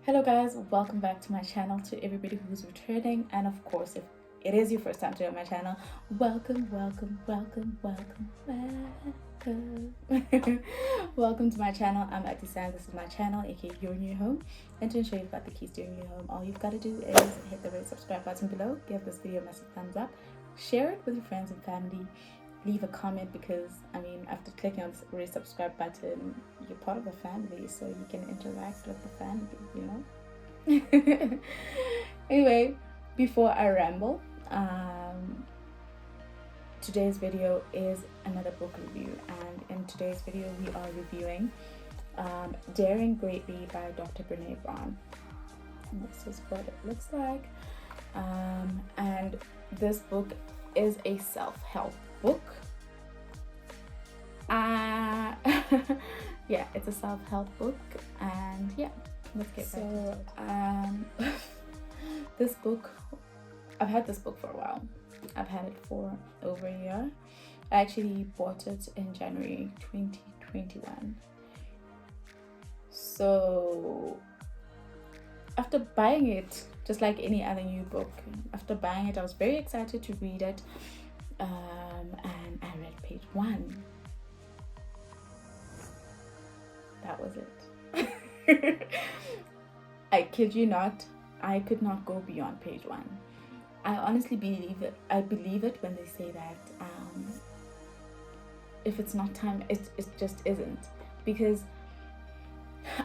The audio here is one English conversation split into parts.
Hello guys, welcome back to my channel. To everybody who's returning, and of course if it is your first time to my channel, welcome. Welcome to my channel. I'm Attribution. This is my channel, aka your new home. And to ensure you've got the keys to your new home, all you've got to do is hit the red subscribe button below, give this video a massive thumbs up, share it with your friends and family, leave a comment, because after clicking on the red subscribe button, you're part of the family, so you can interact with the family, Anyway, before I ramble, today's video is another book review, and in today's video we are reviewing Daring Greatly by Dr. Brené Brown. And this is what it looks like, and this book is a self-help book. Yeah, it's a self-help book, and yeah, let's get back into it. This book, I've had this book for a while. I've had it for over a year. I actually bought it in January 2021. So after buying it, just like any other new book, after buying it, I was very excited to read it, and I read page 1. That was it. I kid you not, I could not go beyond page 1. I honestly believe it. I believe it when they say that if it's not time, it just isn't, because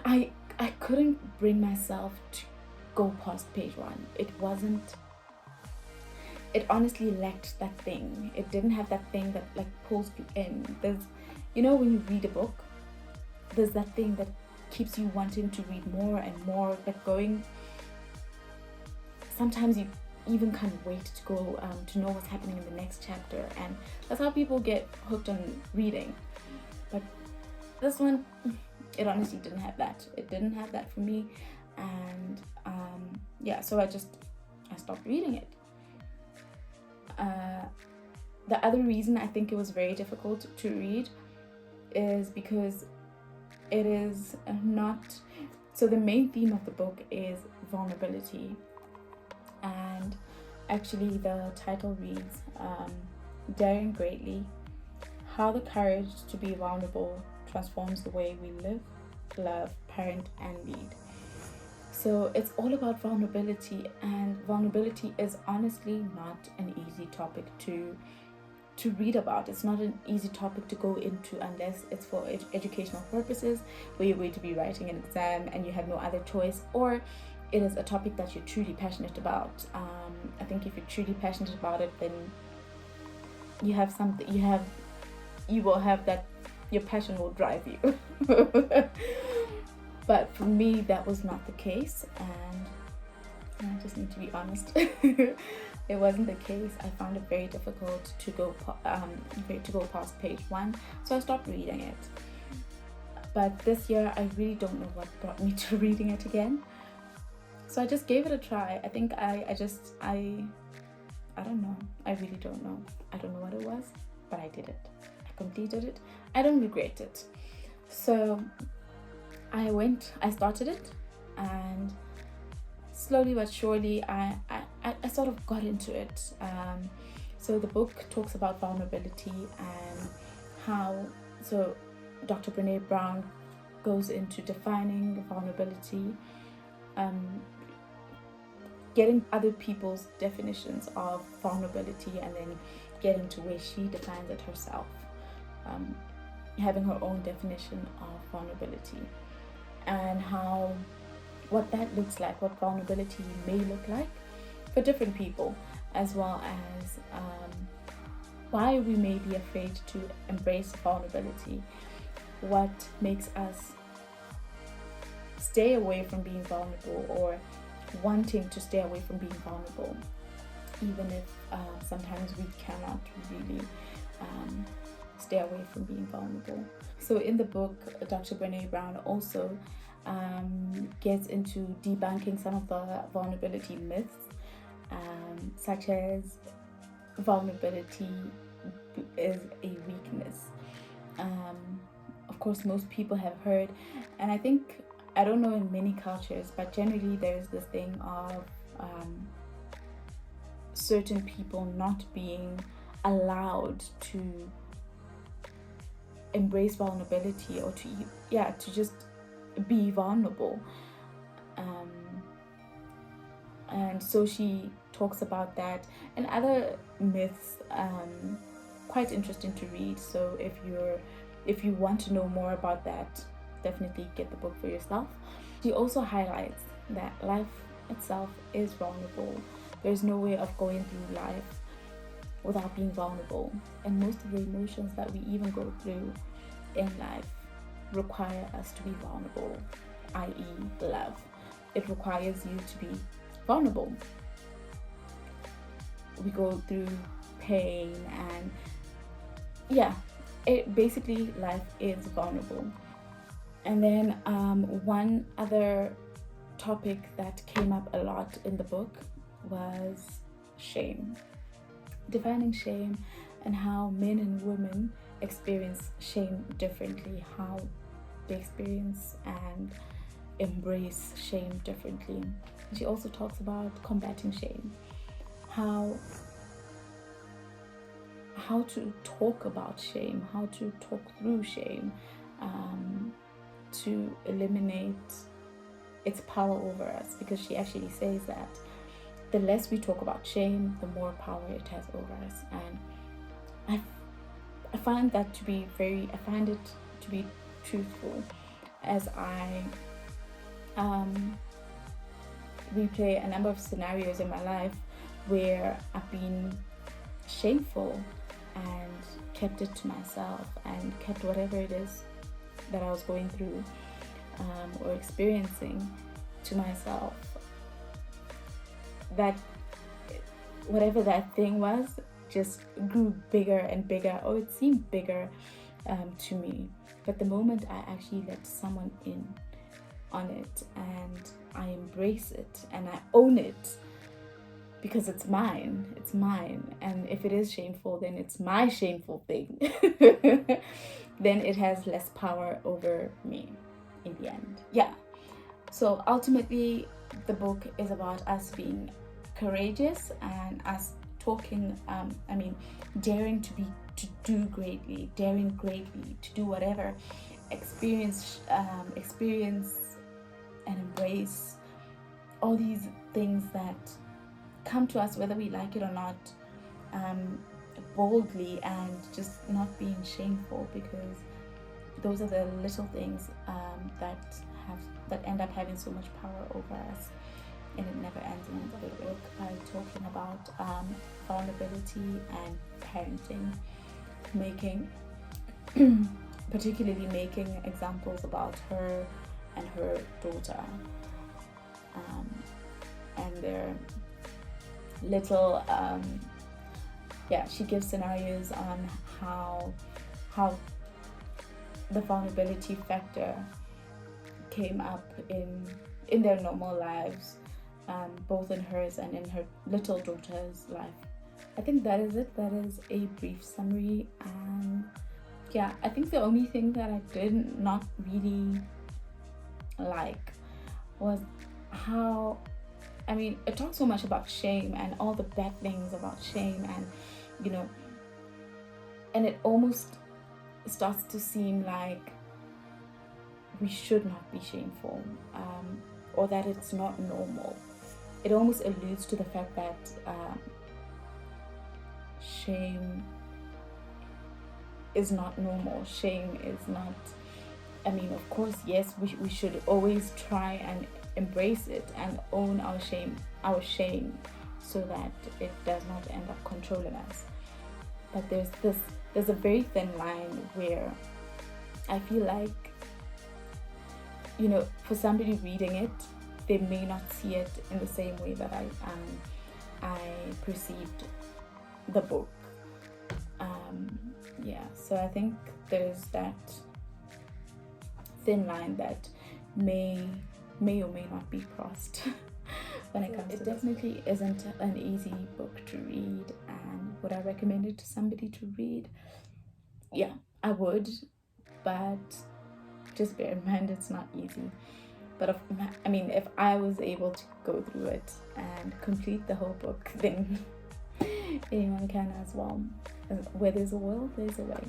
I couldn't bring myself to go past page 1. It honestly lacked that thing. It didn't have that thing that like pulls you in. There's, when you read a book, there's that thing that keeps you wanting to read more and more, like going, sometimes you even can't wait to go to know what's happening in the next chapter, and that's how people get hooked on reading. But this one, it honestly didn't have that. It didn't have that for me, and yeah, so I stopped reading it. The other reason I think it was very difficult to read is because it is not, so the main theme of the book is vulnerability, and actually the title reads Daring Greatly, How the Courage to be Vulnerable Transforms the Way We Live, Love, Parent, and Lead. So it's all about vulnerability, and vulnerability is honestly not an easy topic to read about. It's not an easy topic to go into unless it's for educational purposes, where you're going to be writing an exam and you have no other choice, or it is a topic that you're truly passionate about. I think if you're truly passionate about it, then you have something, you will have that, your passion will drive you. But for me, that was not the case, and I just need to be honest. It wasn't the case. I found it very difficult to go past page 1, so I stopped reading it. But this year, I really don't know what brought me to reading it again. So I just gave it a try. I think I don't know. I really don't know. I don't know what it was, but I did it. I completed it. I don't regret it. So I started it, and slowly but surely I sort of got into it. So the book talks about vulnerability and how, so Dr. Brené Brown goes into defining vulnerability, getting other people's definitions of vulnerability, and then getting to where she defines it herself, having her own definition of vulnerability, and what that looks like, what vulnerability may look like for different people, as well as why we may be afraid to embrace vulnerability, what makes us stay away from being vulnerable, or wanting to stay away from being vulnerable, even if sometimes we cannot really stay away from being vulnerable. So in the book, Dr. Brené Brown also gets into debunking some of the vulnerability myths, such as vulnerability is a weakness. Of course, most people have heard, and I think I don't know in many cultures, but generally there's this thing of certain people not being allowed to embrace vulnerability, or to just be vulnerable. And so she talks about that and other myths. Quite interesting to read. So if you want to know more about that, definitely get the book for yourself. She also highlights that life itself is vulnerable. There's no way of going through life without being vulnerable, and most of the emotions that we even go through in life require us to be vulnerable, i.e. love. It requires you to be vulnerable. We go through pain, and basically life is vulnerable. And then one other topic that came up a lot in the book was shame. Defining shame and how men and women experience shame differently, how they experience and embrace shame differently. She also talks about combating shame, how to talk about shame, how to talk through shame, to eliminate its power over us, because she actually says that the less we talk about shame, the more power it has over us. And I find it to be truthful, as I replay a number of scenarios in my life where I've been shameful and kept it to myself, and kept whatever it is that I was going through or experiencing to myself. That whatever that thing was just grew bigger and bigger, or it seemed bigger to me. But the moment I actually let someone in on it, and I embrace it and I own it, because it's mine, and if it is shameful, then it's my shameful thing, then it has less power over me in the end. So ultimately the book is about us being courageous and us talking, daring to do greatly, daring greatly, to do whatever, experience and embrace all these things that come to us, whether we like it or not, boldly, and just not being shameful, because those are the little things that end up having so much power over us, and it never ends. In the book talking about vulnerability and parenting, particularly making examples about her and her daughter, and their little she gives scenarios on how the vulnerability factor came up in their normal lives, both in hers and in her little daughter's life. I think that is it. That is a brief summary. I think the only thing that I did not really like was how, it talks so much about shame and all the bad things about shame, and and it almost starts to seem like we should not be shameful, or that it's not normal. It almost alludes to the fact that shame is not normal. Shame is not, of course, yes, we should always try and embrace it and own our shame, so that it does not end up controlling us. But there's a very thin line where I feel like, for somebody reading it, they may not see it in the same way that I perceived the book. So I think there's that thin line that may or may not be crossed when it comes to it. Definitely isn't an easy book to read, and would I recommend it to somebody to read? Yeah, I would, but just bear in mind it's not easy. But I mean, if I was able to go through it and complete the whole book, then anyone can as well. Where there's a will, there's a way.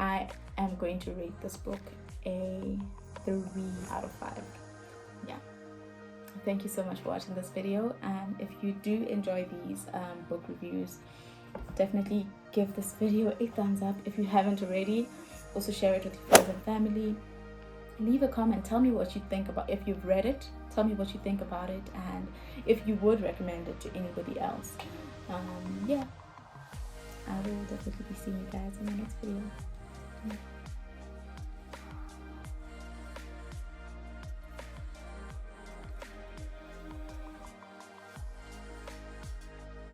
I am going to rate this book a 3 out of 5. Yeah. Thank you so much for watching this video, and if you do enjoy these book reviews, definitely give this video a thumbs up if you haven't already. Also share it with your friends and family. Leave a comment, tell me what you think about, if you've read it, tell me what you think about it, and if you would recommend it to anybody else. Yeah, I will definitely be seeing you guys in the next video.